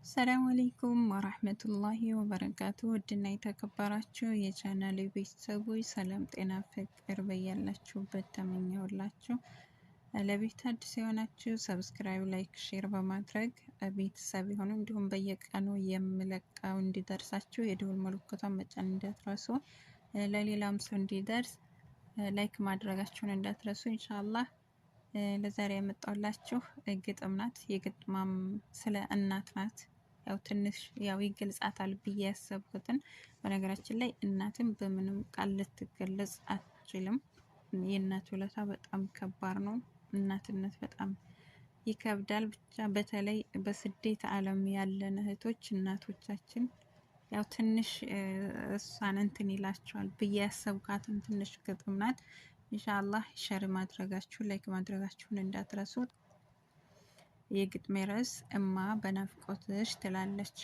ሰላም አለይኩም ወራህመቱላሂ ወበረካቱ። ውድና የተከበራችሁ የቻናል ቤተሰቦች ሰላም፣ ጤና፣ ፍቅር በያላችሁበት ተመኘሁላችሁ። ለቤት አዲስ የሆናችሁ ሰብስክራይብ፣ ላይክ፣ ሼር በማድረግ ቤተሰብ የሆኑ እንዲሁም በየቀኑ የምለቀው እንዲደርሳችሁ የደወል ምልክቷን መጫን እንዳትረሱ። ለሌላም ሰው እንዲደርስ ላይክ ማድረጋችሁን እንዳትረሱ። ኢንሻአላህ ለዛሬ ያመጣሁላችሁ ግጥም ናት። የግጥማም ስለ እናት ናት። ያው ትንሽ ያው ይገልጻታል ብዬ ያሰብኩትን። በነገራችን ላይ እናትን በምንም ቃል ልትገለጽ አትችልም። የእናት ውለታ በጣም ከባድ ነው። እናትነት በጣም ይከብዳል። ብቻ በተለይ በስደት ዓለም ያለን እህቶች እናቶቻችን ያው ትንሽ እሷን እንትን ይላቸዋል ብዬ ያሰብኳትን ትንሽ ግጥም ናት። ኢንሻአላህ ሸር ማድረጋችሁ ላይክ ማድረጋችሁን እንዳትረሱት። የግጥሜ ርዕስ እማ በናፍቆትሽ ትላለች።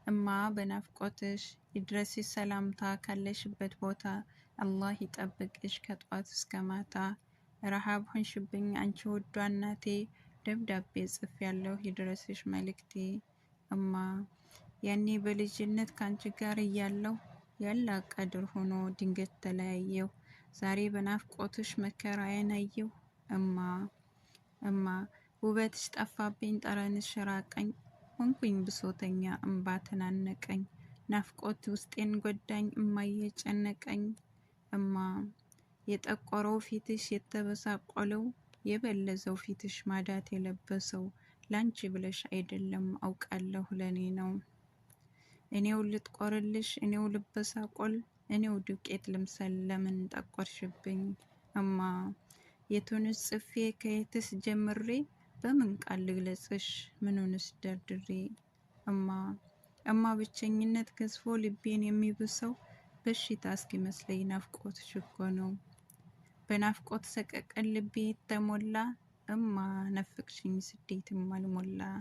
እማ በናፍቆትሽ ይድረስሽ ሰላምታ ካለሽበት ቦታ፣ አላህ ይጠብቅሽ ከጧት እስከ ማታ። ረሃብ ሆንሽብኝ አንቺ ውዷ እናቴ፣ ደብዳቤ ጽፍ ያለው ይድረስሽ መልእክቴ። እማ ያኔ በልጅነት ካንቺ ጋር እያለሁ ያለ ቀድር ሆኖ ድንገት ተለያየው፣ ዛሬ በናፍቆትሽ መከራዬን አየው። እማ ውበትሽ ጠፋብኝ ጠረንሽ ራቀኝ፣ ሆንኩኝ ብሶተኛ እምባ ተናነቀኝ፣ ናፍቆት ውስጤን ጎዳኝ እማዬ ጨነቀኝ። እማ የጠቆረው ፊትሽ የተበሳቆለው፣ የበለዘው ፊትሽ ማዳት የለበሰው፣ ላንቺ ብለሽ አይደለም አውቃለሁ ለኔ ነው። እኔው ልጥቆርልሽ እኔው ልበሳቆል፣ እኔው ዱቄት ልምሰል ለምን ጠቆርሽብኝ። እማ የቱንስ ጽፌ ከየትስ ጀምሬ፣ በምን ቃል ልግለጽሽ ምኑንስ ደርድሬ። እማ ብቸኝነት ገዝፎ ልቤን የሚብሰው፣ በሽታ እስኪመስለኝ ናፍቆትሽ እኮ ነው። በናፍቆት ሰቀቀን ልቤ ተሞላ፣ እማ ነፍቅሽኝ ስደትም አልሞላ።